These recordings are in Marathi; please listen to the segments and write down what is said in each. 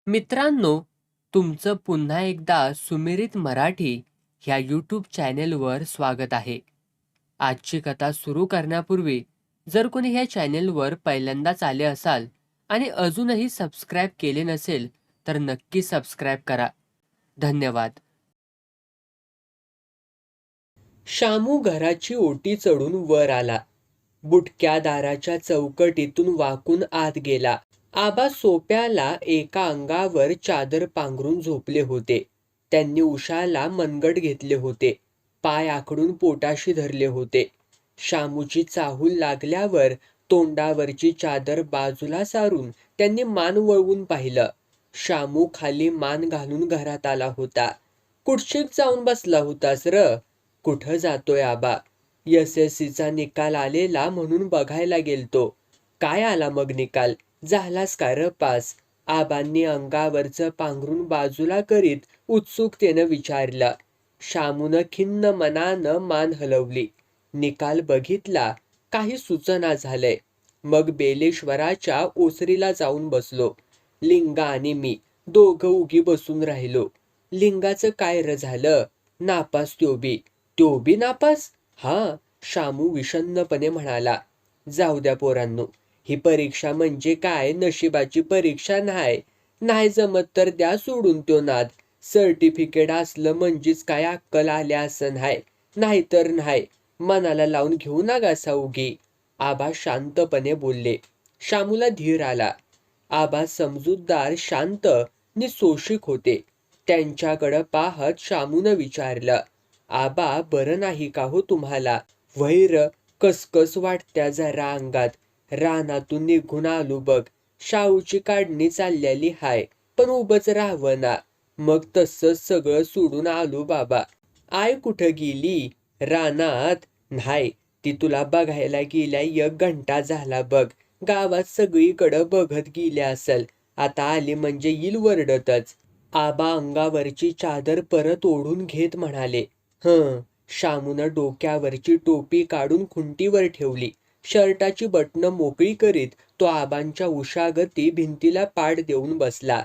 मित्रांनो, तुमचं पुन्हा एकदा सुमिरित मराठी ह्या यूट्यूब चॅनेलवर स्वागत आहे. आजची कथा सुरू करण्यापूर्वी जर कोणी ह्या चॅनेलवर पहिल्यांदाच आले असाल आणि अजूनही सबस्क्राईब केले नसेल तर नक्की सबस्क्राईब करा. धन्यवाद. शामू घराची ओटी चढून वर आला. बुटक्या दाराच्या चौकटीतून वाकून आत गेला. आबा सोप्याला एका अंगावर चादर पांघरून झोपले होते. त्यांनी उशाला मनगट घेतले होते. पाय आखडून पोटाशी धरले होते. शामूची चाहूल लागल्यावर तोंडावरची चादर बाजूला सारून त्यांनी मान वळवून पाहिलं. शामू खाली मान घालून घरात आला होता. कुठशीक जाऊन बसला होतास र? कुठं जातोय आबा? SSCचा निकाल आलेला म्हणून बघायला गेलतो. काय आला मग निकाल? झालास का र पास? आबांनी अंगावरचं पांघरून बाजूला करीत उत्सुकतेनं विचारलं. शामूनं खिन्न मनानं मान हलवली. निकाल बघितला. काही सुचना झालंय. मग बेलेश्वराच्या ओसरीला जाऊन बसलो. लिंगा आणि मी दोघं उगी बसून राहिलो. लिंगाचं काय र झालं? नापास त्यो बी नापास? हा, शामू विषण्णपणे म्हणाला. जाऊ द्या पोरांनो, ही परीक्षा म्हणजे काय नशिबाची परीक्षा नाही. नाही जमत तर द्या सोडून त्यो नाद. सर्टिफिकेट असलं म्हणजेच काय अक्कल आल्या असं नाही. नाहीतर नाही. मनाला लावून घेऊ नका उगी. आबा शांतपणे बोलले. शामूला धीर आला. आबा समजूतदार, शांत नि सोशिक होते. त्यांच्याकडं पाहत शामूनं विचारलं. आबा बरं नाही का हो तुम्हाला? वैर कसकस वाटत्या जरा अंगात. रानातून निघून आलो बघ. शाहूची काढणी चाललेली हाय, पण उभंच राहावना. मग तसंच सगळं सोडून आलो बाबा. आय कुठं गेली? रानात? नाही, ती तुला बघायला गेल्या 1 घंटा झाला बघ. गावात सगळीकडं बघत गेली असल. आता आली म्हणजे येईल वरडतच. आबा अंगावरची चादर परत ओढून घेत म्हणाले. शामूनं डोक्यावरची टोपी काढून खुंटीवर ठेवली. शर्टाची बटणं मोकळी करीत तो आबांच्या उशागती भिंतीला पाड देऊन बसला.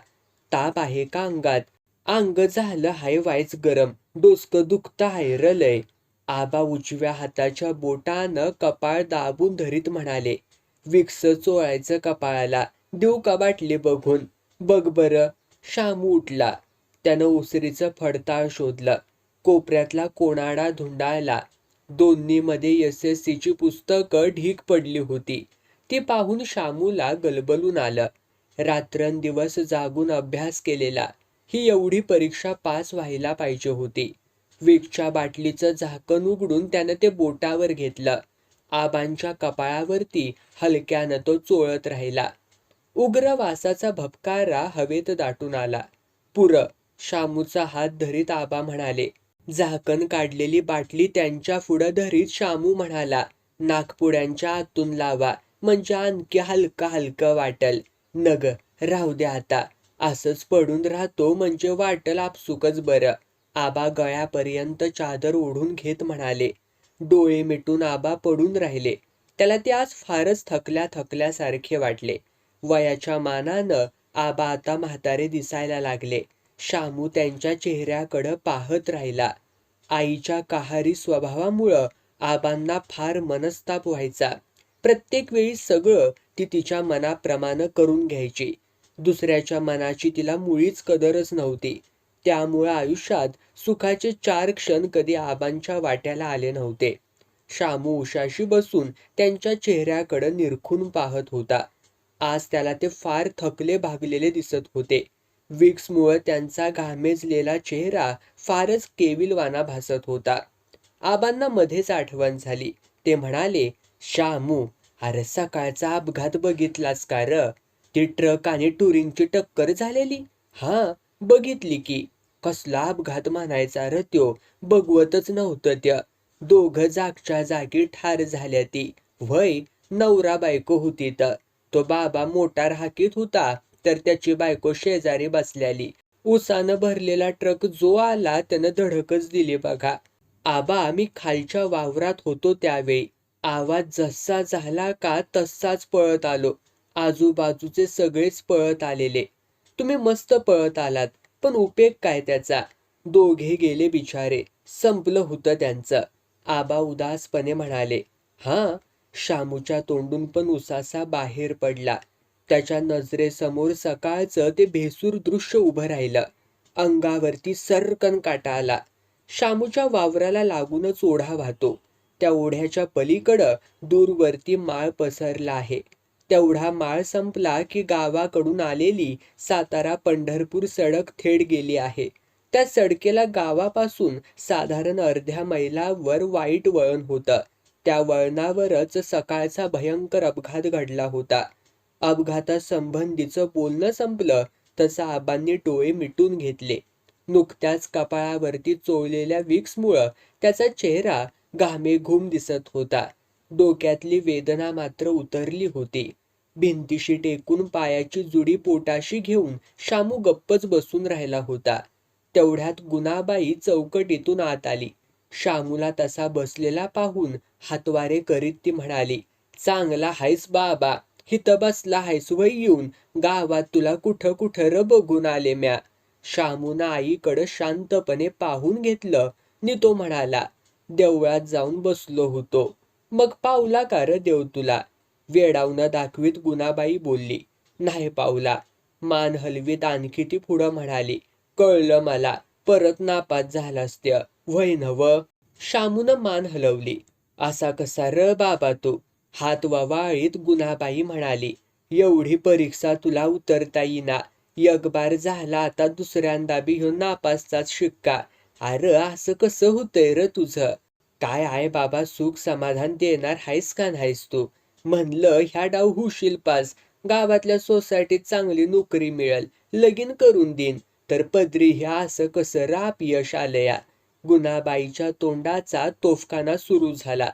ताप आहे का अंगात? अंग झालं हाय वायच गरम. डोसकं दुखतं हाय र लय. आबा उजव्या हाताच्या बोटानं कपाळ दाबून धरीत म्हणाले. विक्स चोळायचं कपाळाला. देऊ का बाटली बघून? बघ बरं. शामू उठला. त्यानं उसरीचं फडताळ शोधलं. कोपऱ्यातला कोणाडा धुंडाळला. दोन्हीमध्ये SSCची पुस्तकं ढीक पडली होती. ती पाहून शामूला गलबलून आलं. रात्रंदिवस जागून अभ्यास केलेला. ही एवढी परीक्षा पास व्हायला पाहिजे होती. विकच्या बाटलीचं झाकण उघडून त्यानं ते बोटावर घेतलं. आबांच्या कपाळावरती हलक्यानं तो चोळत राहिला. उग्र वासाचा भपकारा हवेत दाटून आला. पुरं. शामूचा हात धरीत आबा म्हणाले. झाकण काढलेली बाटली त्यांच्या पुढं धरीत शामू म्हणाला. नाकपुड्यांच्या आतून लावा, म्हणजे आणखी हलकं हलकं वाटल. नग, राहू द्या आता. असंच पडून राहतो म्हणजे वाटल आपसुकच बरं. आबा गळ्यापर्यंत चादर ओढून घेत म्हणाले. डोळे मिटून आबा पडून राहिले. त्याला ते आज फारच थकल्यासारखे वाटले. वयाच्या मानानं आबा आता म्हातारे दिसायला लागले. शामू त्यांच्या चेहऱ्याकडं पाहत राहिला. आईच्या कहारी स्वभावामुळं आबांना फार मनस्ताप व्हायचा. प्रत्येक वेळी सगळं ती तिच्या मनाप्रमाणे करून घ्यायची. दुसऱ्याच्या मनाची तिला मुळीच कदरच नव्हती. त्यामुळं आयुष्यात सुखाचे 4 क्षण कधी आबांच्या वाट्याला आले नव्हते. शामू उशाशी बसून त्यांच्या चेहऱ्याकडं निरखून पाहत होता. आज त्याला ते फार थकले भागलेले दिसत होते. विक्समुळं त्यांचा घामेजलेला चेहरा फारच केविलवाना भासत होता. आबांना मध्येच आठवण झाली. ते म्हणाले. शामू, अरे सकाळचा अपघात बघितलास का र? ती ट्रक आणि टुरिंगची टक्कर झालेली? हा, बघितली की. कसला अपघात म्हणायचा र त्यो? बघवतच नव्हतं त्या. दोघं जागच्या जागी ठार झाल्या ती. व्हय, नवरा बायको होती तर. तो बाबा मोटार हाकीत होता, तर त्याची बायको शेजारी बसल्याली. उसानं भरलेला ट्रक जो आला त्यानं धडकच दिली बघा. आबा, आम्ही खालच्या वावरात होतो त्यावेळी. आवाज जसा झाला का तसाच पळत आलो. आजूबाजूचे सगळेच पळत आलेले. तुम्ही मस्त पळत आलात, पण उपयोग काय त्याचा? दोघे गेले बिचारे, संपलं होतं त्यांचं. आबा उदासपणे म्हणाले. हां. शामूच्या तोंडून पण उसासा बाहेर पडला. त्याच्या नजरेसमोर सकाळचं ते भेसूर दृश्य उभं राहिलं. अंगावरती सर्रकन काटा आला. शामूच्या वावराला लागूनच ओढा वाहतो. त्या ओढ्याच्या पलीकडं दूरवरती माळ पसरला आहे. तेवढा माळ संपला की गावाकडून आलेली सातारा पंढरपूर सडक थेट गेली आहे. त्या सडकेला गावापासून साधारण अर्ध्या मैलावर वाईट वळण होतं. त्या वळणावरच सकाळचा भयंकर अपघात घडला होता. अपघातासंबंधीचं बोलणं संपलं तसं आबांनी डोळे मिटून घेतले. नुकत्याच कपाळावरती चोळलेल्या विक्समुळं त्याचा चेहरा घामेघूम दिसत होता. डोक्यातली वेदना मात्र उतरली होती. भिंतीशी टेकून पायाची जुडी पोटाशी घेऊन शामू गप्पच बसून राहिला होता. तेवढ्यात गुणाबाई चौकटीतून आत आली. शामूला तसा बसलेला पाहून हातवारे करीत ती म्हणाली, चांगला हायस बाबा, हिथं बसला हायस वय येऊन, गावात तुला कुठं कुठं र बघून आले म्या. शामूनं आईकडं शांतपणे पाहून घेतलं नि तो म्हणाला, देवळात जाऊन बसलो होतो. मग पावला का र देव तुला? वेडावणं दाखवीत गुणाबाई बोलली. नाही पावला. मान हलवीत आणखी ती पुढं म्हणाली, कळलं मला, परत नापास झालास त्या, व्हय नवं? शामूनं मान हलवली. असा कसा र बाबा तू? हात ववाळीत गुणाबाई म्हणाली, एवढी परीक्षा तुला उतरता येईना. एक बार झाला, आता दुसऱ्यांदा बी ह्यो नापासचाच शिक्का. अरे असं कसं होतंय र तुझं? काय आहे बाबा, सुख समाधान देणार हायस का नाहीस तू? म्हणलं ह्या डाव होशील पास, गावातल्या सोसायटीत चांगली नोकरी मिळेल, लगीन करून देईन. तर पदरी ह्या असं कसं र अपयश आलंया? गुणाबाईच्या तोंडाचा तोफखाना सुरू झाला.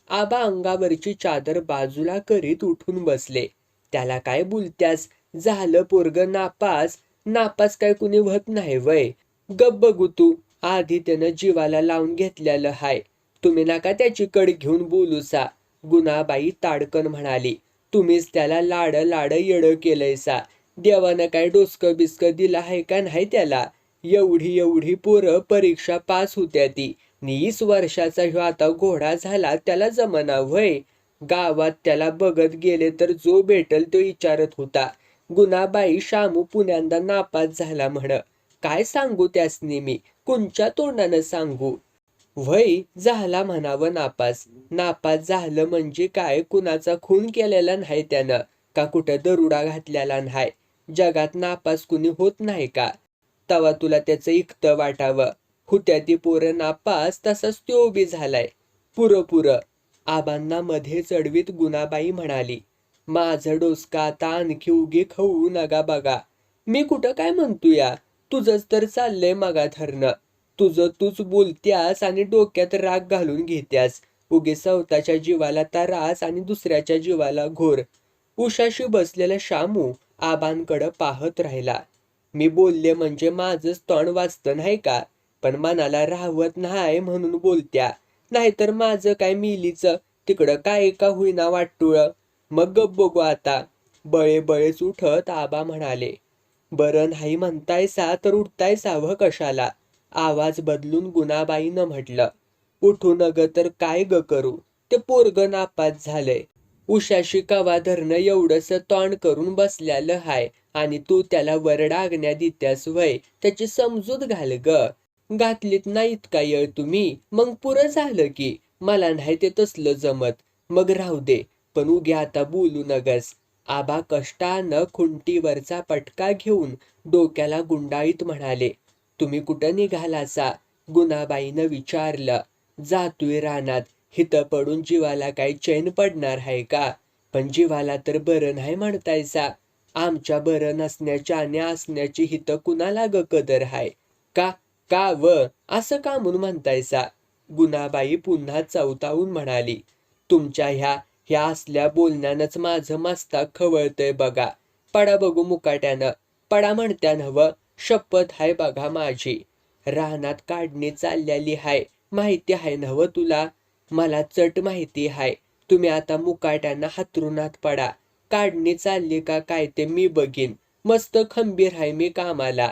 आबा अंगावरची चादर बाजूला करीत उठून बसले. त्याला काय बोलत्यास? झालं पोरग नापास. नापास काय कुणी व्हत नाही वय? गप बघू तू, आधी त्यानं जीवाला लावून घेतलेलं हाय. तुम्ही नका त्याची कड घेऊन बोलूसा. गुणाबाई ताडकन म्हणाली, तुम्हीच त्याला लाड लाड येडं केलंयसा. देवानं काय डोसकं बिस्कं दिलं आहे का नाही त्याला? एवढी एवढी पोरं परीक्षा पास होत्या ती. 20 वर्षाचा ह्यो आता घोडा झाला, त्याला जमना व्हय? गावात त्याला बघत गेले तर जो भेटल तो विचारत होता, गुणाबाई शामू पुण्यांदा नापास झाला म्हण. काय सांगू त्यासनी मी? कोणच्या तोंडानं सांगू? व्हय, झाला म्हणावं नापास. नापास झालं म्हणजे काय, कुणाचा खून केलेला नाही त्यानं, का कुठं दरुडा घातलेला नाही. जगात नापास कुणी होत नाही का? तवा तुला त्याचं इकतं वाटावं. हुत्या ती पोरं नापास, तसाच त्यो बी झालाय. पुरं पुरं. आबांना मध्ये चढवीत गुणाबाई म्हणाली, माझं डोसकं आता आणखी उगी खाऊ नका बघा. मी कुठं काय म्हणतोया? तुझंच तर चाललंय मगा धरणं. तुझं तूच बोलत्यास आणि डोक्यात राग घालून घेत्यास. उगी स्वतःच्या जीवाला त्रास आणि दुसऱ्याच्या जीवाला घोर. उशाशी बसलेला शामू आबांकडं पाहत राहिला. मी बोलले म्हणजे माझंच तोंड वाचतं नाही का? पण मनाला राहवत नाही म्हणून बोलत्या. नाहीतर माझं काय मिलीचं, तिकडं काय का होईना वाटतुळ. मग गप बघू आता. बळे बळेच उठत आबा म्हणाले, बरं नाही म्हणतायसा तर उठतायसा व कशाला? आवाज बदलून गुणाबाईनं म्हटलं, उठू नग तर काय ग करू? ते पोरग नापास झालंय. उशाशी कवा धरणं एवढंसं तोंड करून बसल्यालं हाय आणि तू त्याला वरडागण्या देत्यास वय? त्याची समजूत घाल ग. घातलीत नाहीत का येळ तुम्ही? मग पुरं झालं की. मला नाही ते तसलं जमत. मग राहू दे, पण उगी आता बोलू नगस. आबा कष्टानं खुंटीवरचा पटका घेऊन डोक्याला गुंडाळीत म्हणाले, तुम्ही कुठं निघालासा? गुणाबाईनं विचारलं. जातोय रानात. हिथं पडून जीवाला काय चैन पडणार आहे का? पण जीवाला तर बरं नाही म्हणतायसा. आमच्या बरं नसण्याच्या आणि असण्याची हिथं कुणाला ग कदर हाय? का का व असं का म्हणून म्हणतायसा? गुणाबाई पुन्हा चवतावून म्हणाली, तुमच्या ह्या असल्या बोलण्यानंच माझं मस्तक खवळतंय बघा. पडा बघू मुकाट्यानं. पडा म्हणत्यानं व शपथ हाय बघा माझी. रानात काढणी चाललेली हाय, माहिती हाय नव तुला? मला चट माहिती हाय. तुम्ही आता मुकाट्यानं हातरुणात पडा. काढणी चालली का काय ते मी बघीन. मस्त खंबीर आहे मी कामाला.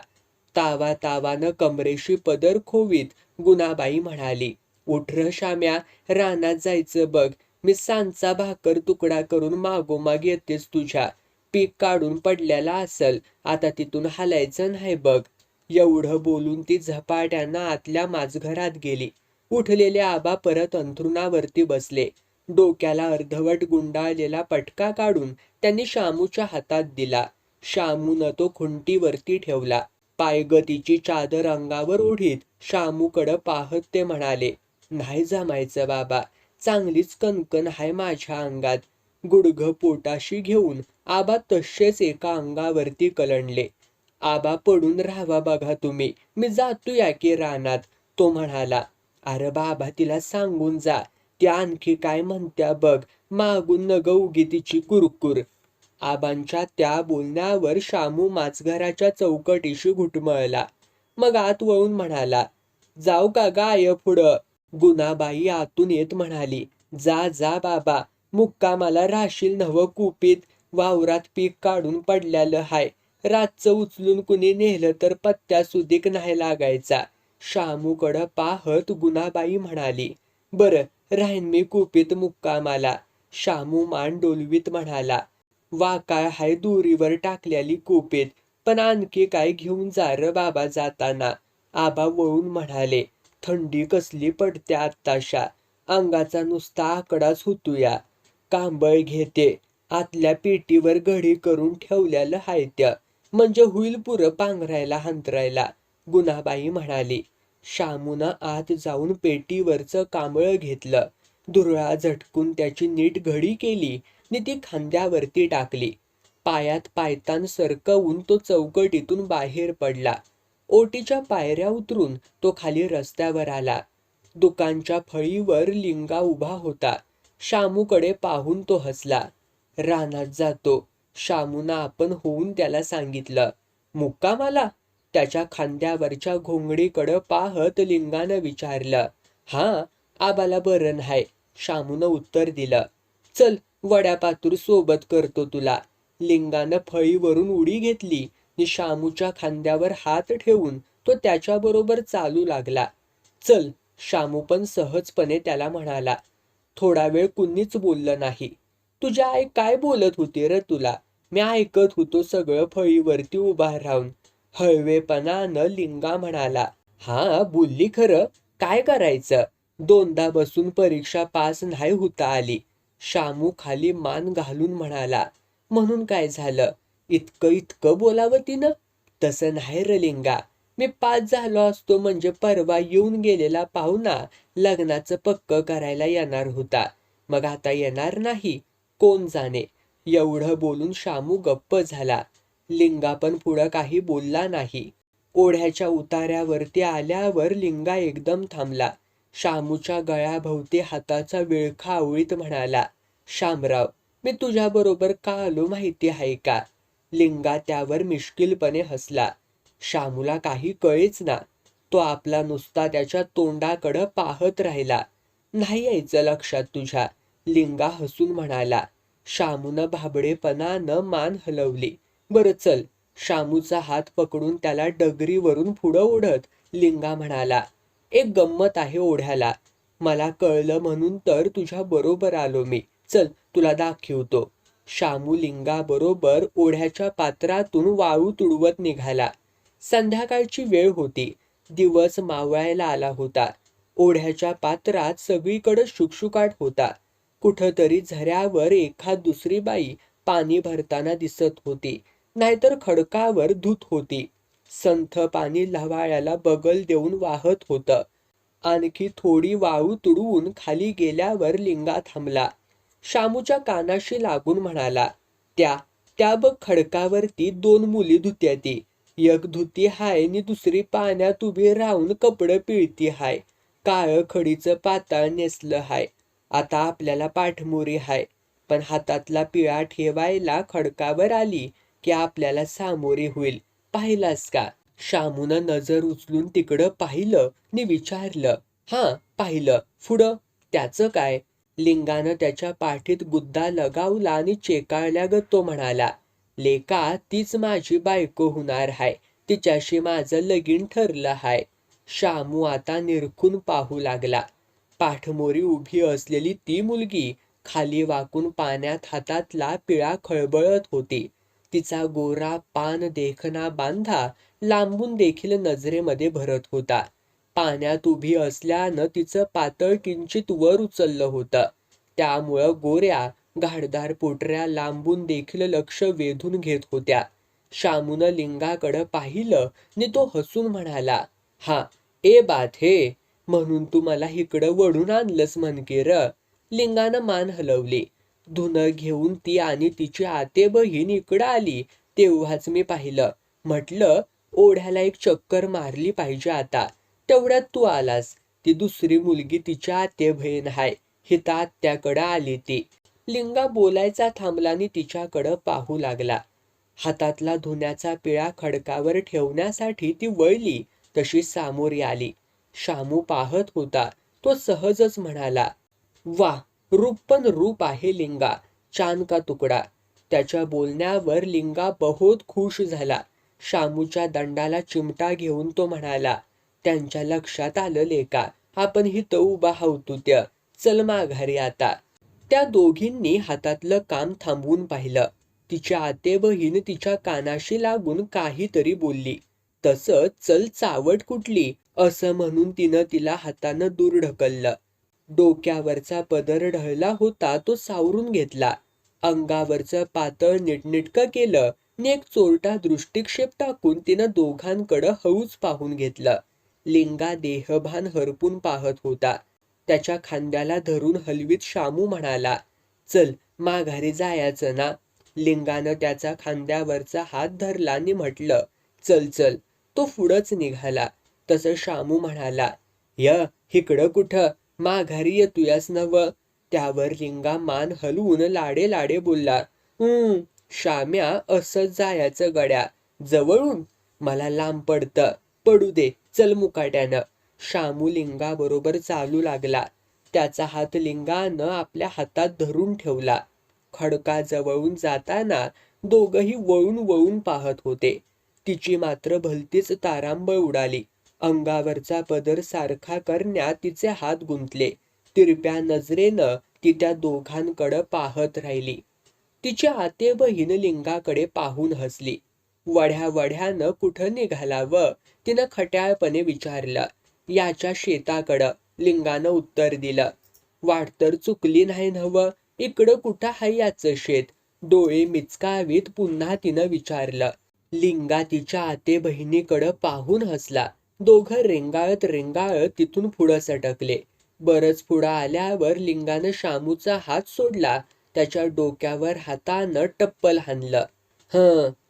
तावा तावानं कमरेशी पदर खोवीत गुणाबाई म्हणाली, उठ र शाम्या, रानात जायचं बघ. मी सांचा भाकर तुकडा करून मागोमाग येतेच तुझ्या. पीक काढून पडलेला असल, आता तिथून हालायचं नाही बघ. एवढं बोलून ती झपाट्यानं आतल्या माझघरात गेली. उठलेले आबा परत अंथरुणावरती बसले. डोक्याला अर्धवट गुंडाळलेला पटका काढून त्यांनी शामूच्या हातात दिला. शामूनं तो खुंटीवरती ठेवला. पायगतीची चादर अंगावर ओढीत शामूकडं पाहत ते म्हणाले, नाही जमायचं बाबा, चांगलीच कणकण हाय माझ्या अंगात. गुडघं पोटाशी घेऊन आबा तसेच एका अंगावरती कलंडले. आबा पडून राहावा बघा तुम्ही, मी जातो या की रानात, तो म्हणाला. अरे बाबा तिला सांगून जा, ती आणखी काय म्हणत्या बघ, मागून नग उगी तिची कुरकुर. आबांच्या त्या बोलण्यावर शामू माझघराच्या चौकटीशी घुटमळला. मग आत वळून म्हणाला, जाऊ का गाय पुढं. गुणाबाई आतून येत म्हणाली, जा जा बाबा, मुक्कामाला राहशील नवं कुपीत, वावरात पीक काढून पडल्यालं हाय. रातचं उचलून कुणी नेलं तर पत्त्या सुधीक नाही लागायचा. शामूकडं पाहत गुणाबाई म्हणाली, बरं राहीन मी कुपीत मुक्कामाला. शामू मान डोलवीत म्हणाला, वाकाळ हाय दुरीवर टाकलेली कुपीत, पण आणखी काय घेऊन जा र बाबा जाताना. आबा वळून म्हणाले, थंडी कसली पडते आत्ताशा, अंगाचा नुसता आकडाच होतोया. कांबळ घेते, आतल्या पेटीवर घडी करून ठेवलेलं हाय त्या, म्हणजे होईल पुरं पांघरायला हंतरायला, गुणाबाई म्हणाली. शामूनं आत जाऊन पेटीवरचं कांबळ घेतलं. धुरळा झटकून त्याची नीट घडी केली नि ती खांद्यावरती टाकली. पायात पायतान सरकवून तो चौकटीतून बाहेर पडला. ओटीच्या पायऱ्या उतरून तो खाली रस्त्यावर आला. दुकानच्या फळीवर लिंगा उभा होता. शामूकडे पाहून तो हसला. रानात जातो, शामूनं आपण होऊन त्याला सांगितलं. मुक्कामाला? त्याच्या खांद्यावरच्या घोंगडीकडं पाहत लिंगानं विचारलं. हां, आबाला बरं नाही, शामूनं उत्तर दिलं. चल, वड्यापातूर सोबत करतो तुला. लिंगानं फळीवरून उडी घेतली नि शामूच्या खांद्यावर हात ठेवून तो त्याच्याबरोबर चालू लागला. चल, शामू पण सहजपणे त्याला म्हणाला. थोडा वेळ कुणीच बोललं नाही. तुझी आई काय बोलत होती र तुला? मी ऐकत होतो सगळं फळीवरती उभा राहून. हळवेपणानं लिंगा म्हणाला. हा बोलली खरं, काय करायचं? दोनदा बसून परीक्षा पास नाही होता आली. शामू खाली मान घालून म्हणाला. म्हणून काय झालं? इतकं इतकं बोलावं तिनं? तसं नाही र लिंगा, मी पास झालो असतो म्हणजे परवा येऊन गेलेला पाहुणा लग्नाचं पक्क करायला येणार होता. मग आता येणार नाही, कोण जाणे. एवढं बोलून शामू गप्प झाला. लिंगा पण पुढं काही बोलला नाही. ओढ्याच्या उतार्यावरती आल्यावर लिंगा एकदम थांबला. शामूच्या गळ्याभोवती हाताचा विळखा आवळीत म्हणाला, शामराव, मी तुझ्याबरोबर का आलो माहिती आहे का? लिंगा त्यावर मिश्किलपणे हसला. शामूला काही कळेच ना. तो आपला नुसता त्याच्या तोंडाकडं पाहत राहिला. नाही यायचं लक्षात तुझ्या, लिंगा हसून म्हणाला. शामूनं भाबडेपणानं मान हलवली. बरं चल. शामूचा हात पकडून त्याला डगरीवरून पुढं ओढत लिंगा म्हणाला, एक गंमत आहे ओढ्याला. मला कळलं म्हणून तर तुझ्या बरोबर आलो मी. चल, तुला दाखवतो. शामू लिंगाबरोबर ओढ्याच्या पात्रातून वाळू तुडवत निघाला. संध्याकाळची वेळ होती. दिवस मावळायला आला होता. ओढ्याच्या पात्रात सगळीकडे शुकशुकाट होता. कुठंतरी झऱ्यावर एखाद दुसरी बाई पाणी भरताना दिसत होती, नाहीतर खडकावर धूत होती. संथ पाणी लव्हाळ्याला बगल देऊन वाहत होतं. आणखी थोडी वाळू तुडवून खाली गेल्यावर लिंगा थांबला. शामूच्या कानाशी लागून म्हणाला, त्या बघ खडकावरती दोन मुली धुत्याती. एक धुती हाय नि दुसरी पाण्यात उभी राहून कपडं पिळती हाय. काळं खडीचं पाताळ नेसलं हाय. आता आपल्याला पाठमोरी हाय, पण हातातला पिळा ठेवायला खडकावर आली की आपल्याला सामोरी होईल. पाहिलास का? शामूनं नजर उचलून तिकडं पाहिलं नि विचारलं. हां, पाहिलं. पुढं? त्याचं काय? लिंगानं त्याच्या पाठीत गुद्दा लगावला आणि चेकाळल्यागत तो म्हणाला. लेका तीच माझी बायको होणार हाय, तिच्याशी माझं लगीन ठरलं हाय. शामू आता निरखून पाहू लागला. पाठमोरी उभी असलेली ती मुलगी खाली वाकून पाण्यात हातातला पिळा खळबळत होती. तिचा गोरा पान देखणा बांधा लांबून देखील नजरेमध्ये भरत होता. पाण्यात उभी असल्यानं तिचं पातळ किंचित वर उचललं होतं. त्यामुळं गोऱ्या घाडदार पोटऱ्या लांबून देखील लक्ष वेधून घेत होत्या. शामूनं लिंगाकडं पाहिलं नि तो हसून म्हणाला, हा ए बात हे, म्हणून तू मला इकडं वळून आणलंस म्हण की र. लिंगानं मान हलवली. धुणं घेऊन ती आणि तिची आते बहीण इकडं आली तेव्हाच मी पाहिलं. म्हटलं ओढ्याला एक चक्कर मारली पाहिजे आता. तेवढ्यात तू आलास. ती दुसरी मुलगी तिच्या आते बहीण हाय, हिता आत्याकडं आली ती. लिंगा बोलायचा थांबला नि तिच्याकडं पाहू लागला. हातातला धुण्याचा पिळा खडकावर ठेवण्यासाठी ती वळली तशी सामोरी आली. शामू पाहत होता. तो सहजच म्हणाला, वा, रूप पण रूप आहे लिंगा, चान का तुकडा. त्याच्या बोलण्यावर लिंगा बहुत खुश झाला. शामूच्या दंडाला चिमटा घेऊन तो म्हणाला, त्यांच्या लक्षात आलं लेका, आपण हिथं उभा हावतू त्या. चल माघारी आता. त्या दोघींनी हातातलं काम थांबवून पाहिलं. तिची आते बहीण तिच्या कानाशी लागून काहीतरी बोलली. तसं चल चावट कुठली असं म्हणून तिनं तिला हातानं दूर ढकललं. डोक्यावरचा पदर ढळला होता तो सावरून घेतला. अंगावरचं पातळ नीटनीटकं केलं नि एक चोरटा दृष्टिक्षेप टाकून तिनं दोघांकडं हळूच पाहून घेतलं. लिंगा देहभान हरपून पाहत होता. त्याच्या खांद्याला धरून हलवीत शामू म्हणाला, चल माघारी जायचं ना. लिंगानं त्याचा खांद्यावरचा हात धरला आणि म्हटलं, चल चल. तो पुढंच निघाला. तसं शामू म्हणाला, इकडं कुठं, माघारी येतोयास नव. त्यावर लिंगा मान हलवून लाडे लाडे बोलला, शाम्या असंच जायचं गड्या. जवळून मला लांब पडतं, पडू दे, चल मुकाट्यानं. शामू लिंगाबरोबर चालू लागला. त्याचा हात लिंगानं आपल्या हातात धरून ठेवला. खडकाजवळून जाताना दोघंही वळून वळून पाहत होते. तिची मात्र भलतीच तारांबळ उडाली. अंगावरचा पदर सारखा करण्यात तिचे हात गुंतले. तिरप्या नजरेनं ती त्या दोघांकडं पाहत राहिली. तिची आते बहीण लिंगाकडे पाहून हसली. वढ्या वढ्यानं कुठं निघालावं, तिनं खट्याळपणे विचारलं. याच्या शेताकडं, लिंगानं उत्तर दिलं. वाट तर चुकली नाही नव्ह, इकडं कुठं हाय याचं शेत. डोळे मिचकावीत पुन्हा तिनं विचारलं. लिंगा तिच्या आते बहिणीकडं पाहून हसला. दोघं रेंगाळत रेंगाळत तिथून पुढं सटकले. बरंच पुढं आल्यावर लिंगानं शामूचा हात सोडला. त्याच्या डोक्यावर हातानं टप्पल हाणलं.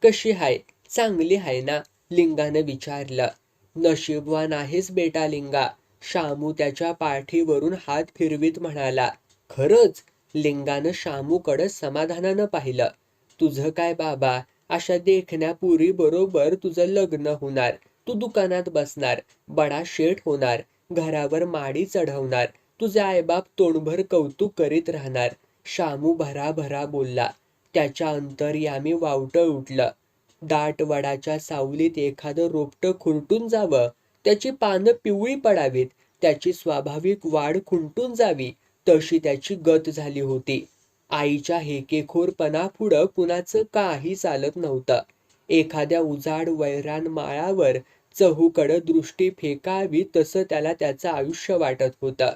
कशी हाय, चांगली हाय ना, लिंगानं विचारलं. नशीबवान आहेस बेटा लिंगा, शामू त्याच्या पाठीवरून हात फिरवीत म्हणाला. खरंच, लिंगानं शामूकडं समाधानानं पाहिलं. तुझं काय बाबा, अशा देखण्या पुरी बरोबर तुझं लग्न होणार. तू दुकानात बसणार, बडा शेठ होणार, घरावर माडी चढवणार, तुझे आईबाप तोंडभर कौतुक करीत राहणार. शामू भराभरा बोलला. त्याच्या अंतर्यामी वावटं उठलं. दाट वडाच्या सावलीत एखादं रोपटं खुरटून जावं, त्याची पानं पिवळी पडावीत, त्याची स्वाभाविक वाढ खुंटून जावी, तशी त्याची गत झाली होती. आईच्या हेकेखोरपणापुढं कुणाचं काही चालत नव्हतं. एखाद्या उजाड वैरान माळावर चहूकडं दृष्टी फेकावी तसं त्याला त्याचं आयुष्य वाटत होतं.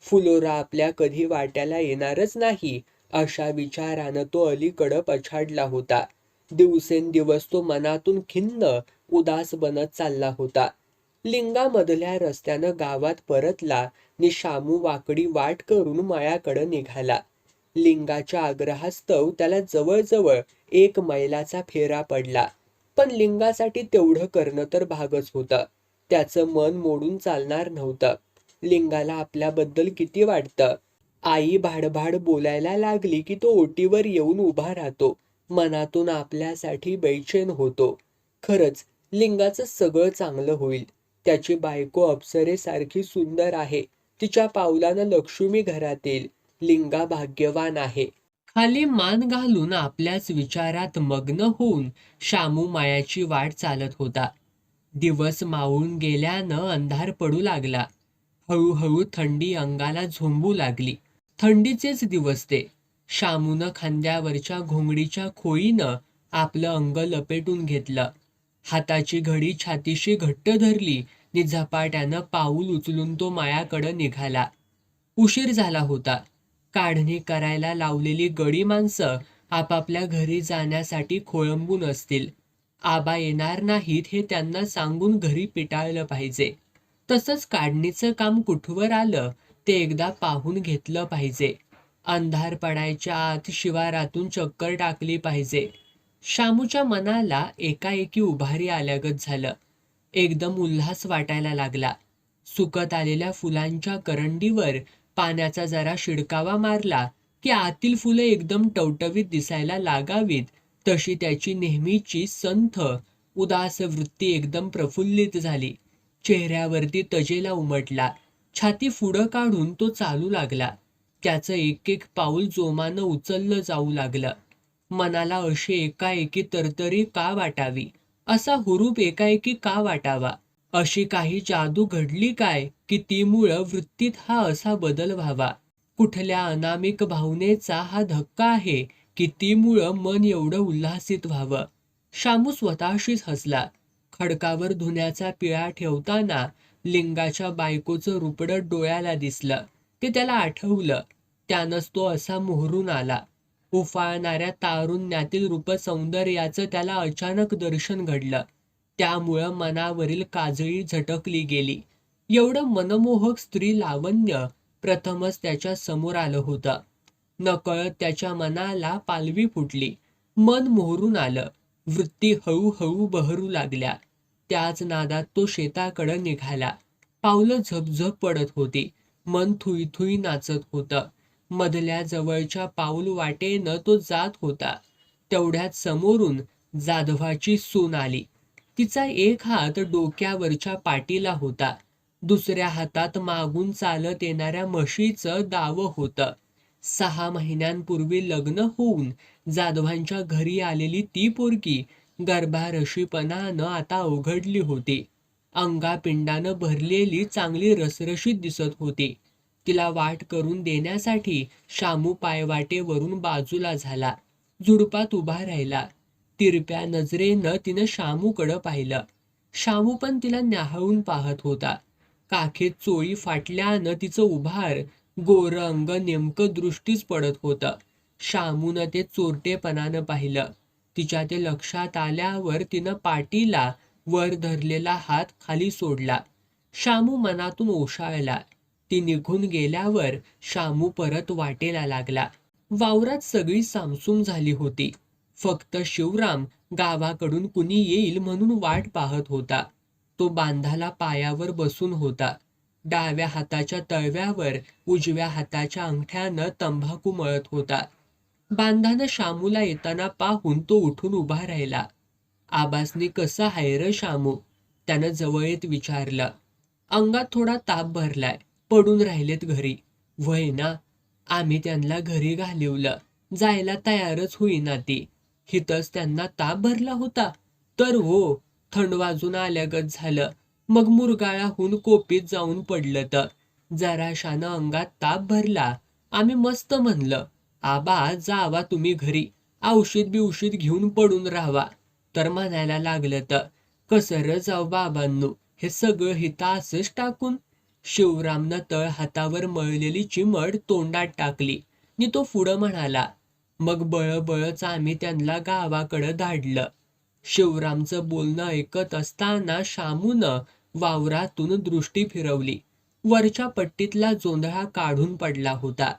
फुलोरा आपल्या कधी वाट्याला येणारच नाही अशा विचारानं तो अलीकडं पछाडला होता. दिवसेंदिवस तो मनातून खिन्न, उदास बनत चालला होता. लिंगामधल्या रस्त्यानं गावात परतला नि शामू वाकडी वाट करून मळ्याकडं निघाला. लिंगाच्या आग्रहास्तव त्याला जवळजवळ 1 मैलाचा फेरा पडला. पण लिंगासाठी तेवढं करणं तर भागच होतं. त्याचं मन मोडून चालणार नव्हतं. लिंगाला आपल्याबद्दल किती वाटतं. आई भाडभाड बोलायला लागली की तो ओटीवर येऊन उभा राहतो. मनातून आपल्यासाठी बेचैन होतो. खरंच लिंगाचं सगळं चांगलं होईल. त्याची बायको अप्सरेसारखी सुंदर आहे. तिच्या पावलानं लक्ष्मी घरात येईल. लिंगा भाग्यवान आहे. खाली मान घालून आपल्याच विचारात मग्न होऊन शामू मायाची वाट चालत होता. दिवस मावळून गेल्यानं अंधार पडू लागला. हळूहळू थंडी अंगाला झोंबू लागली. थंडीचेच दिवस ते. शामूनं खांद्यावरच्या घोंगडीच्या खोळीनं आपलं अंग लपेटून घेतलं. हाताची घडी छातीशी घट्ट धरली नि झपाट्यानं पाऊल उचलून तो मायाकडं निघाला. उशीर झाला होता. काढणी करायला लावलेली गडी माणसं आपापल्या घरी जाण्यासाठी खोळंबून असतील. आबा येणार नाहीत हे त्यांना सांगून घरी पिटाळलं पाहिजे. तसंच काढणीचं काम कुठवर आलं ते एकदा पाहून घेतलं पाहिजे. अंधार पडायच्या आत शिवारातून चक्कर टाकली पाहिजे. शामूच्या मनाला एकाएकी उभारी आल्यागत झालं. एकदम उल्हास वाटायला लागला. सुकत आलेल्या फुलांच्या करंडीवर पाण्याचा जरा शिडकावा मारला की आतील फुलं एकदम टवटवीत दिसायला लागावीत तशी त्याची नेहमीची संथ उदास वृत्ती एकदम प्रफुल्लित झाली. चेहऱ्यावरती तजेला उमटला. छाती पुढं काढून तो चालू लागला. त्याचं एक एक पाऊल जोमानं उचललं जाऊ लागलं. मनाला अशी एकाएकी तरतरी का वाटावी, असा हुरूप एकाएकी का वाटावा, अशी काही जादू घडली काय की ती मुळं वृत्तीत हा असा बदल व्हावा. कुठल्या अनामिक भावनेचा हा धक्का आहे की ती मुळं मन एवढं उल्हासित व्हावं. शामू स्वतःशीच हसला. खडकावर धुण्याचा पिळा ठेवताना लिंगाच्या बायकोचं रुपडं डोळ्याला दिसलं. ते त्याला आठवलं. त्यानंच तो असा मोहरून आला. उफाळणाऱ्या तारुण्यातील रूपसौंदर्याचं त्याला अचानक दर्शन घडलं. त्यामुळं मनावरील काजळी झटकली गेली. एवढं मनमोहक स्त्री लावण्य प्रथमच त्याच्या समोर आलं होतं. नकळत त्याच्या मनाला पालवी फुटली. मन मोहरून आलं. वृत्ती हळूहळू बहरू लागल्या. त्याच नादात तो शेताकडं निघाला. पावलं झपझप पडत होती. मन थुईथुई नाचत होतं. मधल्या जवळच्या पाऊल वाटेनं तो जात होता. तेवढ्यात समोरून जाधवाची सून आली. तिचा एक हात डोक्यावरच्या पाटीला होता. दुसऱ्या हातात मागून चालत येणाऱ्या म्हशीचं दावं होतं. 6 महिन्यांपूर्वी लग्न होऊन जाधवांच्या घरी आलेली ती पोरगी गर्भारशीपणानं आता अवघडली होती. अंगापिंडानं भरलेली चांगली रसरशीत दिसत होती. तिला वाट करून देण्यासाठी शामू पायवाटेवरून बाजूला झाला. झुडपात उभा राहिला. तिरप्या नजरेनं तिनं शामूकडं पाहिलं. शामू पण तिला न्याहाळून पाहत होता. काखेत चोळी फाटल्यानं तिचं उभार गोरं अंग नेमकं दृष्टीस पडत होतं. शामूनं ते चोरटेपणानं पाहिलं. तिच्या ते लक्षात आल्यावर तिनं पाटीला वर धरलेला हात खाली सोडला. शामू मनातून ओशाळला. ती निघून गेल्यावर शामू परत वाटेला लागला. वावरात सगळी सामसूम झाली होती. फक्त शिवराम गावाकडून कुणी येईल म्हणून वाट पाहत होता. तो बांधाला पायावर बसून होता. डाव्या हाताच्या तळव्यावर उजव्या हाताच्या अंगठ्यानं तंबाखू मळत होता. बांधानं शामूला येताना पाहून तो उठून उभा राहिला. आबासनी कसं हाय र शामू, त्यानं जवळ येत विचारलं. अंगात थोडा ताप भरलाय, पडून राहिलेत घरी. वय ना, आम्ही त्यांना घरी घालवलं. जायला तयारच होईना ती. हितच त्यांना ताप भरला होता. तर हो, थंड वाजून आल्यागत झालं. मग मुरगाळाहून कोपीत जाऊन पडलं तर जराशानं अंगात ताप भरला. आम्ही मस्त म्हणलं, आबा जावा तुम्ही घरी, औषध बिवशीत घेऊन पडून राहावा. तर म्हणायला लागलं तर कसं र जाऊ बाबांनो, हे सगळं हिता असंच टाकून. शिवरामनं तळ हातावर मळलेली चिमट तोंडात टाकली नि तो पुढं म्हणाला, मग बळबळच आम्ही त्यांना गावाकडं धाडलं. शिवरामचं बोलणं ऐकत असताना शामूनं वावरातून दृष्टी फिरवली. वरच्या पट्टीतला जोंधळा काढून पडला होता.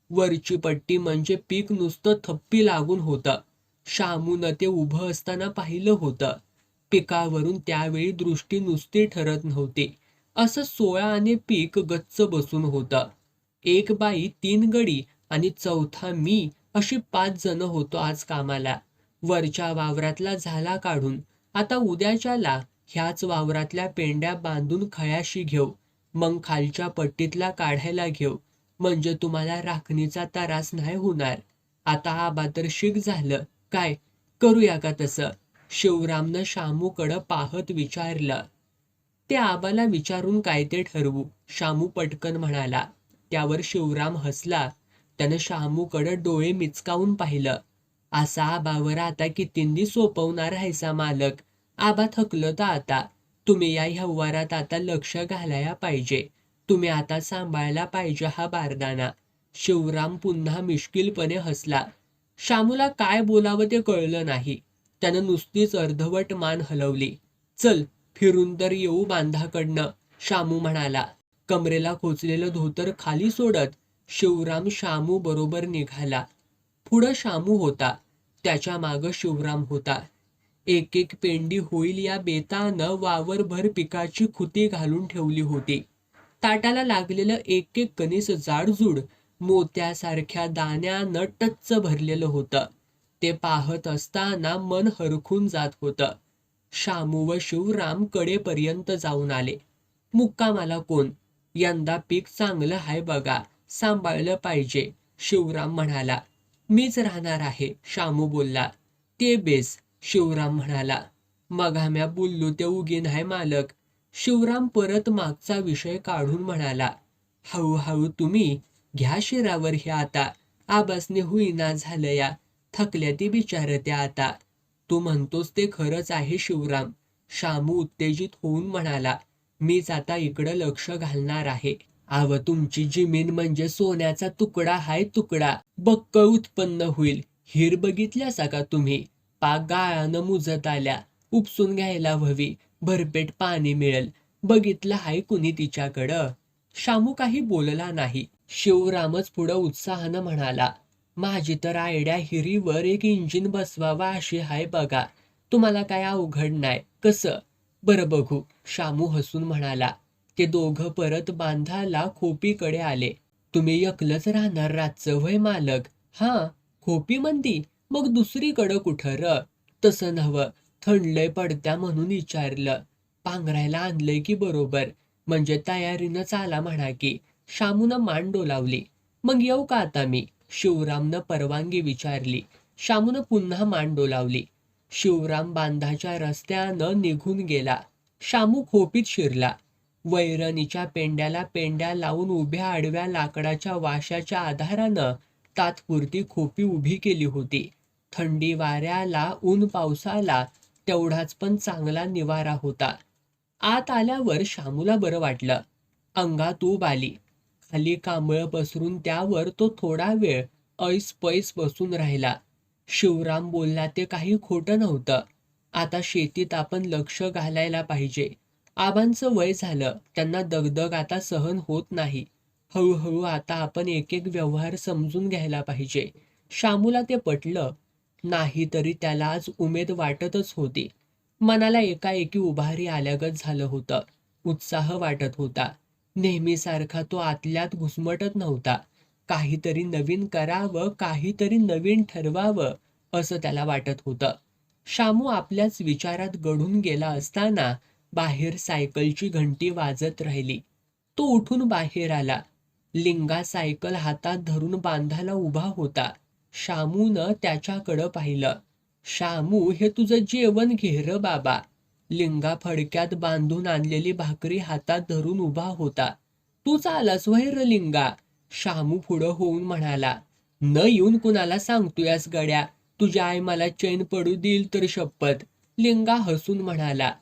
वरची पट्टी म्हणजे पीक नुसतं थप्पी लागून होतं. शामूनं ते उभं असताना पाहिलं होतं. पिकावरून त्यावेळी दृष्टी नुसती ठरत नव्हती. असं 16 आणे पीक गच्च बसून होतं. एक बाई, 3 गडी आणि चौथा मी अशी 5 जण होतो आज कामाला. वरच्या वावरातला झाला काढून. आता उद्याच्याला ह्याच वावरातल्या पेंड्या बांधून खळ्याशी घेऊ. मग खालच्या पट्टीतला काढायला घेऊ. म्हणजे तुम्हाला राखणीचा त्रास नाही होणार. आता आबा तर शिक झालं. काय करूया का तसं? शिवरामनं शामूकडं पाहत विचारलं. ते आबाला विचारून काय ते ठरवू, शामू पटकन म्हणाला. त्यावर शिवराम हसला. त्यानं शामूकडं डोळे मिचकावून पाहिलं. असा आबावर आता कितींदी सोपवणार हायसा मालक. आबा थकलं तर आता. तुम्ही या व्यवहारात आता लक्ष घालाया पाहिजे. तुम्ही आता सांभाळला पाहिजे हा बारदाना. शिवराम पुन्हा मिश्किलपणे हसला. शामूला काय बोलावं ते कळलं नाही. त्यानं नुसतीच अर्धवट मान हलवली. चल फिरून तर येऊ बांधाकडनं, शामू म्हणाला. कमरेला खोचलेलं धोतर खाली सोडत शिवराम शामू बरोबर निघाला. पुढं शामू होता. त्याच्या मागं शिवराम होता. एक एक पेंडी होईल या बेतानं वावरभर पिकाची खुती घालून ठेवली होती. ताटाला लागलेलं एक एक कणीस जाडजूड मोत्यासारख्या दाण्यानं टच्च भरलेलं होतं. ते पाहत असताना मन हरखून जात होतं. शामू व शिवराम कडेपर्यंत जाऊन आले. मुक्कामाला कोण? यंदा पीक चांगलं हाय बघा, सांभाळलं पाहिजे, शिवराम म्हणाला. मीच राहणार आहे, शामू बोलला. ते बेस, शिवराम म्हणाला. मग आम्या बोललो ते उगी नाही मालक, शिवराम परत मागचा विषय काढून म्हणाला. हळूहळू तुम्ही घ्या शिरावर हे आता. आबासने होईना झालं या, थकल्या ती बिचारत्या आता. तू म्हणतोस ते खरंच आहे शिवराम, शामू उत्तेजित होऊन म्हणाला. मीच आता इकडं लक्ष घालणार आहे. अव तुमची जमीन म्हणजे सोन्याचा तुकडा हाय तुकडा. बक्क उत्पन्न होईल. हिर बघितल्यासा का तुम्ही? पाक गाळानं मुजत आल्या. उपसून घ्यायला हवी. भरपेट पाणी मिळेल. बघितलं हाय कुणी तिच्याकडं? शामू काही बोलला नाही. शिवरामच पुढं उत्साहानं म्हणाला. माझी तर आयड्या हिरीवर एक इंजिन बसवावा अशी हाय बघा. तुम्हाला काय अवघड नाही. कसं? बरं बघू, शामू हसून म्हणाला. ते दोघं परत बांधाला खोपीकडे आले. तुम्ही एकलंच राहणार रातचं व्हय मालक? हां, खोपी म्हणती? मग दुसरीकडं कुठं र? तसं नव्ह, थंडलय पडत्या म्हणून विचारलं. पांघरायला आणलंय की बरोबर, म्हणजे तयारीनं चाला म्हणा की. शामूनं मान डोलावली. मग येऊ का आता मी? शिवरामनं परवानगी विचारली. शामूनं पुन्हा मान डोलावली. शिवराम बांधाच्या रस्त्यानं निघून गेला. शामू खोपीत शिरला. वैरणीच्या पेंड्याला पेंड्या लावून उभ्या आडव्या लाकडाच्या वाशाच्या आधारानं तात्पुरती खोपी उभी केली होती. थंडी वाऱ्याला ऊन पावसाला तेवढाच पण चांगला निवारा होता. आत आल्यावर शामूला बरं वाटलं. अंगात ऊब आली. खाली कांबळ पसरून त्यावर तो थोडा वेळ ऐस पैस बसून राहिला. शिवराम बोलला ते काही खोटं नव्हतं. आता शेतीत आपण लक्ष घालायला पाहिजे. आबांचं वय झालं, त्यांना दगदग आता सहन होत नाही. हळूहळू आता आपण एक एक व्यवहार समजून घ्यायला पाहिजे. शामूला ते पटलं नाही तरी त्याला आज उमेद वाटतच होती. मनाला एकाएकी उभारी आल्यागत झालं होतं. उत्साह वाटत होता. नेहमीसारखा तो आतल्यात घुसमटत नव्हता. काहीतरी नवीन करावं, काहीतरी नवीन ठरवावं असं त्याला वाटत होतं. शामू आपल्याच विचारात गढून गेला असताना बाहेर सायकलची घंटी वाजत राहिली. तो उठून बाहेर आला. लिंगा सायकल हातात धरून बांधाला उभा होता. शामूनं त्याच्याकडं पाहिलं. शामू, हे तुझं जेवण घे र बाबा. लिंगा फडक्यात बांधून आणलेली भाकरी हातात धरून उभा होता. तूच आलास व्हय र लिंगा? शामू पुढं होऊन म्हणाला. न येऊन कुणाला सांगतोयास गड्या? तुझी आई मला चैन पडू देईल तर शपथ. लिंगा हसून म्हणाला.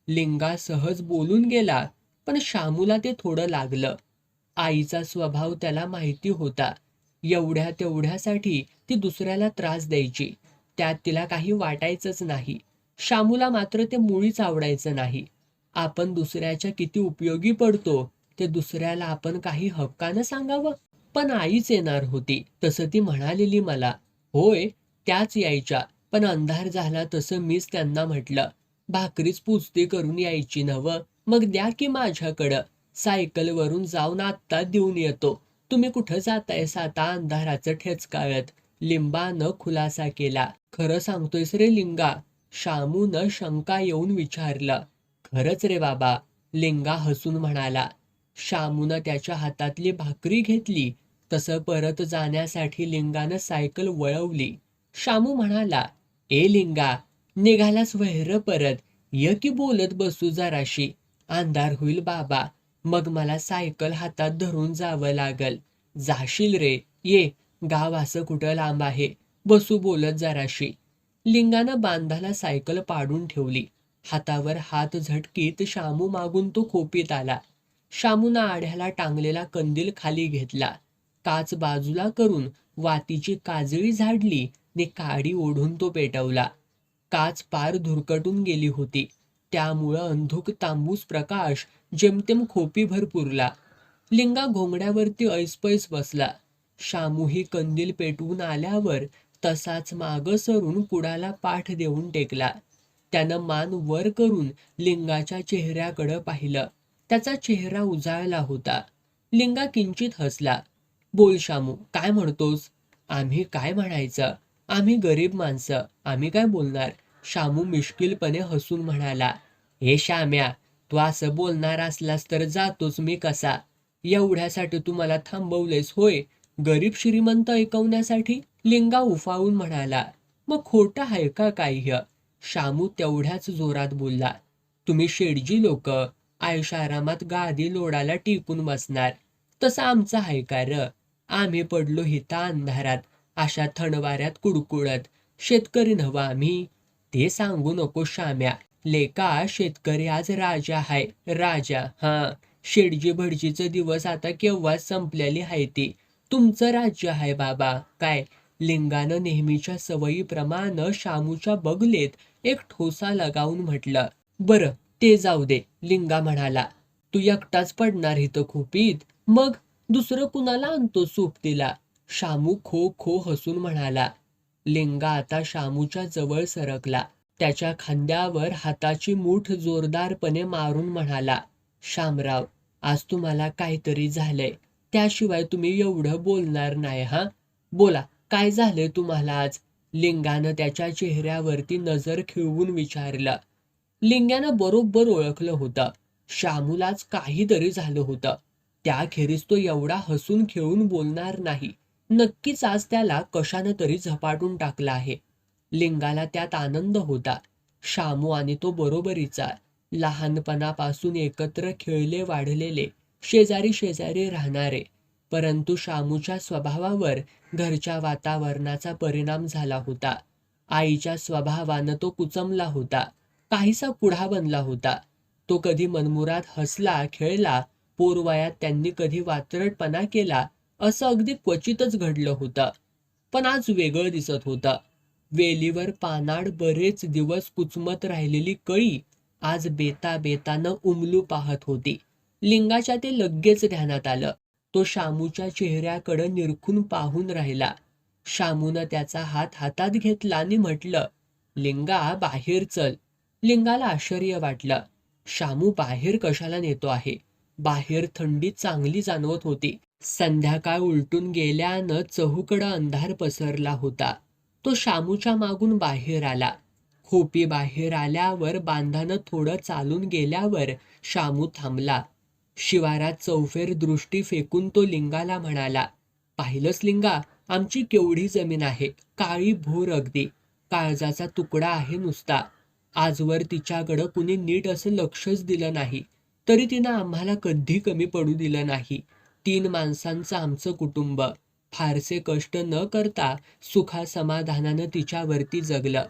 लिंगा सहज बोलून गेला, पण शामूला ते थोडं लागलं. आईचा स्वभाव त्याला माहिती होता. एवढ्या तेवढ्यासाठी ती दुसऱ्याला त्रास द्यायची. त्यात तिला काही वाटायचंच नाही. शामूला मात्र ते मुळीच आवडायचं नाही. आपण दुसऱ्याच्या किती उपयोगी पडतो ते दुसऱ्याला आपण काही हक्कानं सांगावं. पण आईच येणार होती तसं ती म्हणालेली मला. होय, त्याच यायच्या, पण अंधार झाला तसं मीच त्यांना म्हटलं. भाकरीच पुचती करून यायची नवं. मग द्या की माझ्याकडं. सायकलवरून जाऊन आत्ता देऊन येतो. तुम्ही कुठं जाताय साता अंधाराचं ठेचकाळत? लिंबानं खुलासा केला. खरं सांगतोयस रे लिंगा? शामूनं शंका येऊन विचारलं. खरंच रे बाबा, लिंगा हसून म्हणाला. शामूनं त्याच्या हातातली भाकरी घेतली तसं परत जाण्यासाठी लिंगानं सायकल वळवली. शामू म्हणाला, ए लिंगा, निघालास वैर परत, ये की बोलत बसू जराशी. अंधार होईल बाबा, मग मला सायकल हातात धरून जावं लागल. जाशील रे, ये, गाव असं कुठं लांब आहे, बसू बोलत जराशी. लिंगानं बांधाला सायकल पाडून ठेवली. हातावर हात झटकीत शामू मागून तो खोपीत आला. शामूनं आढ्याला टांगलेला कंदील खाली घेतला. काच बाजूला करून वातीची काजळी झाडली ने काडी ओढून तो पेटवला. काच पार धुरकटून गेली होती, त्यामुळं अंधुक तांबूस प्रकाश जेमतेम खोपीभर पुरला. लिंगा घोंगड्यावरती ऐसपैस बसला. शामूही कंदील पेटवून आल्यावर तसाच मागं सरून पुढाला पाठ देऊन टेकला. त्यानं मान वर करून लिंगाच्या चेहऱ्याकडं पाहिलं. त्याचा चेहरा उजाळला होता. लिंगा किंचित हसला. बोल शामू, काय म्हणतोस? आम्ही काय म्हणायचं? आम्ही गरीब माणसं, आम्ही काय बोलणार? शामू मिश्किलपणे हसून म्हणाला. हे श्याम्या, तू असं बोलणार असलास तर जातोच मी कसा? एवढ्यासाठी तू मला थांबवलेस होय? गरीब श्रीमंत ऐकवण्यासाठी? लिंगा उफाळून म्हणाला. मग खोटं आहे का काही? शामू तेवढ्याच जोरात बोलला. तुम्ही शेडजी लोक आयुष्यारामात गादी लोडाला टिकून बसणार, तसं आमचं आहे का र? आम्ही पडलो हिता अंधारात, अशा थंडवाऱ्यात कुडकुडत. शेतकरी नव्हा आम्ही? ते सांगू नको शाम्या. लेका, शेतकरी आज राजा हाय, राजा. हां, शेडजी भटजीचं दिवस आता केव्हाच संपलेली आहे ती. तुमचं राज्य आहे बाबा. काय? लिंगानं नेहमीच्या सवयीप्रमाणे शामूच्या बगलेत एक ठोसा लगावून म्हटलं. बरं, ते जाऊ दे. लिंगा म्हणाला, तू एकटाच पडणार इथं खोपीत? मग दुसरं कुणाला आणतो सोबतीला? शामू खो खो हसून म्हणाला. लिंगा आता शामूच्या जवळ सरकला. त्याच्या खांद्यावर हाताची मूठ जोरदारपणे मारून म्हणाला. शामराव, आज तुम्हाला काहीतरी झालंय, त्याशिवाय तुम्ही एवढं बोलणार नाही. हा, बोला, काय झालंय तुम्हाला आज? लिंगानं त्याच्या चेहऱ्यावरती नजर खिळवून विचारलं. लिंगानं बरोबर ओळखलं होतं, शामूलाच काहीतरी झालं होतं. त्याखेरीज तो एवढा हसून खेळून बोलणार नाही. नक्कीच आज त्याला कशानं तरी झपाटून टाकलं आहे. लिंगाला त्यात आनंद होता. शामू आणि तो बरोबरीचा, लहानपणापासून एकत्र खेळले वाढलेले, शेजारी शेजारी राहणारे. परंतु शामूच्या स्वभावावर घरच्या वातावरणाचा परिणाम झाला होता. आईच्या स्वभावानं तो कुचमला होता, काहीसा पुढा बनला होता. तो कधी मनमुराद हसला खेळला, पोरवयात त्यांनी कधी वात्रटपणा केला, असं अगदी क्वचितच घडलं होतं. पण आज वेगळं दिसत होतं. वेलीवर पानाड बरेच दिवस कुचमत राहिलेली कळी आज बेताबेतानं उमलू पाहत होती. लिंगाच्या ते लगेच ध्यानात आलं. तो शामूच्या चेहऱ्याकडं निरखून पाहून राहिला. शामूनं त्याचा हात हातात घेतला आणि म्हटलं, लिंगा, बाहेर चल. लिंगाला आश्चर्य वाटलं. शामू बाहेर कशाला नेतो आहे? बाहेर थंडी चांगली जाणवत होती. संध्याकाळ उलटून गेल्यानं चहूकडं अंधार पसरला होता. तो शामूच्या मागून बाहेर आला. खोपी बाहेर आल्यावर बांधानं थोडं चालून गेल्यावर शामू थांबला. शिवारात चौफेर दृष्टी फेकून तो लिंगाला म्हणाला, पाहिलंस लिंगा, आमची केवढी जमीन आहे, काळी भोर अगदी, काळजाचा तुकडा आहे नुसता. आजवर तिच्याकडं कुणी नीट असं लक्षच दिलं नाही, तरी तिनं आम्हाला कधी कमी पडू दिलं नाही. 3 माणसांचं आमचं कुटुंब, फारसे कष्ट न करता सुखासमाधानानं तिच्यावरती जगलं.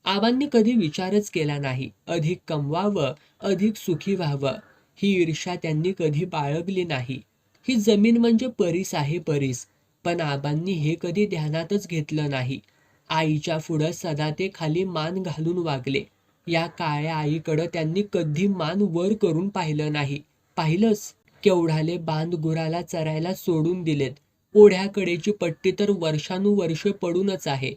आबांनी कधी विचारच केला नाही अधिक कमवावं, अधिक सुखी व्हावं. ही ईर्ष्या त्यांनी कधी बाळगली नाही. ही जमीन म्हणजे परीस आहे, परीस. पण आबांनी हे कधी ध्यानातच घेतलं नाही. आईच्या पुढं सदा ते खाली मान घालून वागले. या काळ्या आईकडं त्यांनी कधी मान वर करून पाहिलं नाही. पाहिलंस, केवढाले बांध गुराला चरायला सोडून दिलेत. ओढ्याकडेची पट्टी तर वर्षानुवर्षे पडूनच आहे.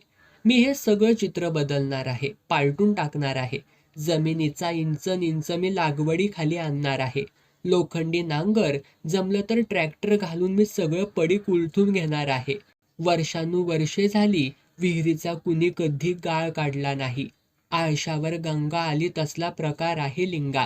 मी हे सगळं चित्र बदलणार आहे, पालटून टाकणार आहे. जमिनीचा इंच इंच मी लागवडीखाली आणणार आहे. लोखंडी नांगर, जमलं तर ट्रॅक्टर घालून मी सगळं पडीक उलथून घेणार आहे. वर्षानुवर्षे झाली, विहिरीचा कुणी कधी गाळ काढला नाही. आळशावर गंगा आली तसला प्रकार आहे लिंगा.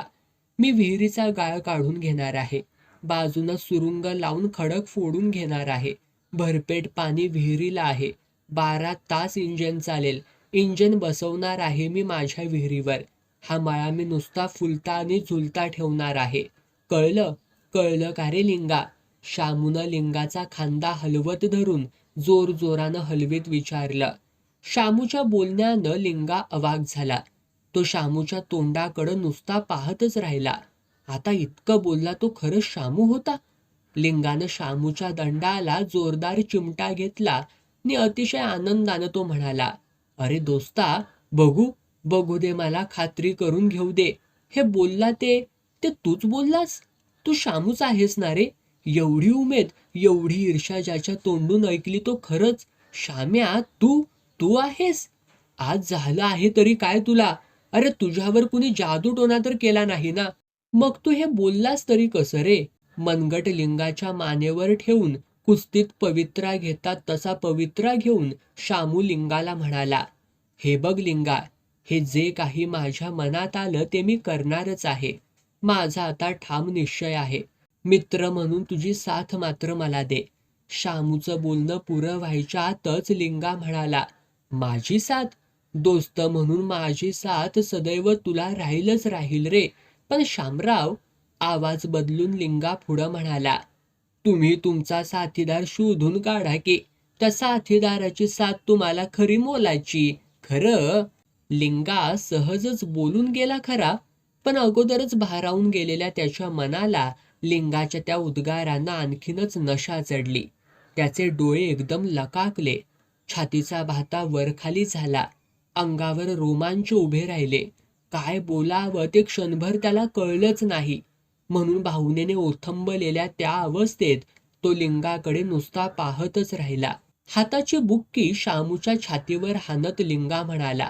मी विहिरीचा गाळ काढून घेणार आहे. बाजूनं सुरुंग लावून खडक फोडून घेणार आहे. भरपेट पाणी विहिरीला आहे. 12 तास इंजिन चालेल. इंजिन बसवणार आहे मी माझ्या विहिरीवर. हा मळा मी नुसता फुलता आणि झुलता ठेवणार आहे. कळलं? कळलं का रे लिंगा? शामूनं लिंगाचा खांदा हलवत धरून जोरजोरानं हलवीत विचारलं. शामूच्या बोलण्यानं लिंगा अवाक झाला. तो शामूच्या तोंडाकडं नुसता पाहतच राहिला. आता इतकं बोलला तो खरंच शामू होता? लिंगानं शामूच्या दंडाला जोरदार चिमटा घेतला आणि अतिशय आनंदानं तो म्हणाला, अरे दोस्ता, बघू बघू दे, मला खात्री करून घेऊ दे. हे बोलला ते तूच बोललास? तू शामूच आहेस ना रे? एवढी उमेद, एवढी ईर्ष्या ज्याच्या तोंडून ऐकली तो खरंच शाम्या तू तू आहेस? आज झालं आहे तरी काय तुला? अरे तुझ्यावर कुणी जादूटोणा तर केला नाही ना? मग तू हे बोललास तरी कसं रे? मनगट लिंगाच्या मानेवर ठेवून कुस्तीत पवित्रा घेतात तसा पवित्रा घेऊन शामू लिंगाला म्हणाला, हे बघ लिंगा, हे जे काही माझ्या मनात आलं ते मी करणारच आहे. माझा आता ठाम निश्चय आहे. मित्र म्हणून तुझी साथ मात्र मला दे. शामूचं बोलणं पुरं व्हायच्या आतच लिंगा म्हणाला, माझी साथ? दोस्त म्हणून माझी साथ सदैव तुला राहीलच राहील रे. पण शामराव, आवाज बदलून लिंगा पुढं म्हणाला, तुम्ही तुमचा साथीदार शोधून काढा की. त्या साथीदाराची साथ तुम्हाला खरी मोलाची. खरं? लिंगा सहजच बोलून गेला खरा, पण अगोदरच भारावून गेलेल्या त्याच्या मनाला लिंगाच्या त्या उद्गारांना आणखीनच नशा चढली. त्याचे डोळे एकदम लकाकले. छातीचा भाता वरखाली झाला. अंगावर रोमांच उभे राहिले. काय बोलावं ते क्षणभर त्याला कळलंच नाही. म्हणून भावनेने ओथंबलेल्या त्या अवस्थेत तो लिंगाकडे नुसता पाहतच राहिला. हाताची बुक्की शामूच्या छातीवर हाणत लिंगा म्हणाला,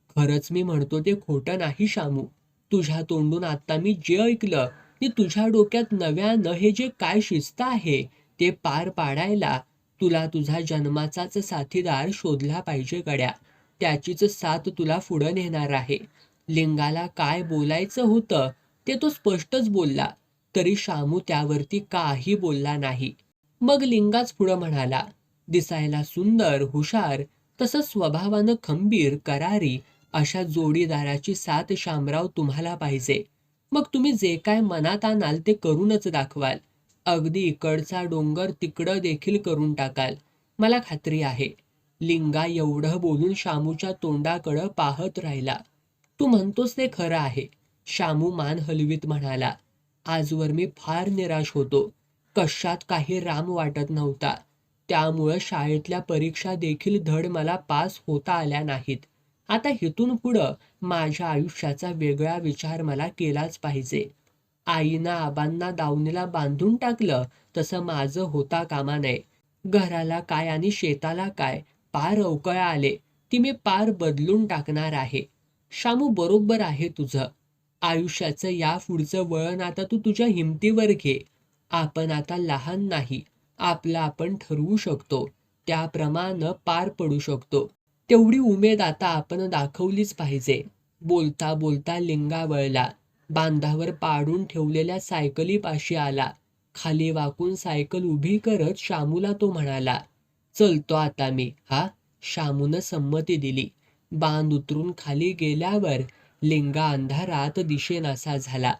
खरंच मी म्हणतो ते खोटं नाही शामू. तुझ्या तोंडून आता मी जे ऐकलं ते तुझ्या डोक्यात नव्यानं हे जे काय शिस्त आहे ते पार पाडायला तुला तुझा जन्माचाच साथीदार शोधला पाहिजे गड्या. त्याचीच साथ तुला पुढं नेणार आहे. लिंगाला काय बोलायचं होतं ते तो स्पष्टच बोलला, तरी शामू त्यावरती काही बोलला नाही. मग लिंगाच पुढं म्हणाला, दिसायला सुंदर, हुशार, तसंच स्वभावानं खंबीर, करारी अशा जोडीदाराची साथ शामराव तुम्हाला पाहिजे. मग तुम्ही जे काय मनात आणाल ते करूनच दाखवाल. अगदी इकडचा डोंगर तिकडं देखील करून टाकाल. मला खात्री आहे. लिंगा एवढं बोलून शामूच्या तोंडाकडं पाहत राहिला. तू म्हणतोस ते खरं आहे. शामू मान हलवीत म्हणाला, आजवर मी फार निराश होतो. कशात काही राम वाटत नव्हता. त्यामुळं शाळेतल्या परीक्षा देखील धड मला पास होता आल्या नाहीत. आता इथून पुढं माझ्या आयुष्याचा वेगळा विचार मला केलाच पाहिजे. आईनं आबांना दावणीला बांधून टाकलं तसं माझं होता कामा नये. घराला काय आणि शेताला काय पार अवकळा आले ती मी पार बदलून टाकणार आहे. शामू, बरोबर आहे तुझं. आयुष्याचं या पुढचं वळण आता तू तुझ्या हिमतीवर घे. आपण आता लहान नाही. आपलं आपण ठरवू शकतो. त्याप्रमाणे पार पडू शकतो. तेवढी उमेद आता आपण दाखवलीच पाहिजे. बोलता बोलता लिंगा वळला. बांधावर पाडून ठेवलेल्या सायकलीपाशी आला. खाली वाकून सायकल उभी करत शामूला तो म्हणाला, चलतो आता मी. हा? शामूनं संमती दिली. बांध उतरून खाली गेल्यावर लिंगा अंधारात दिसेनासा झाला.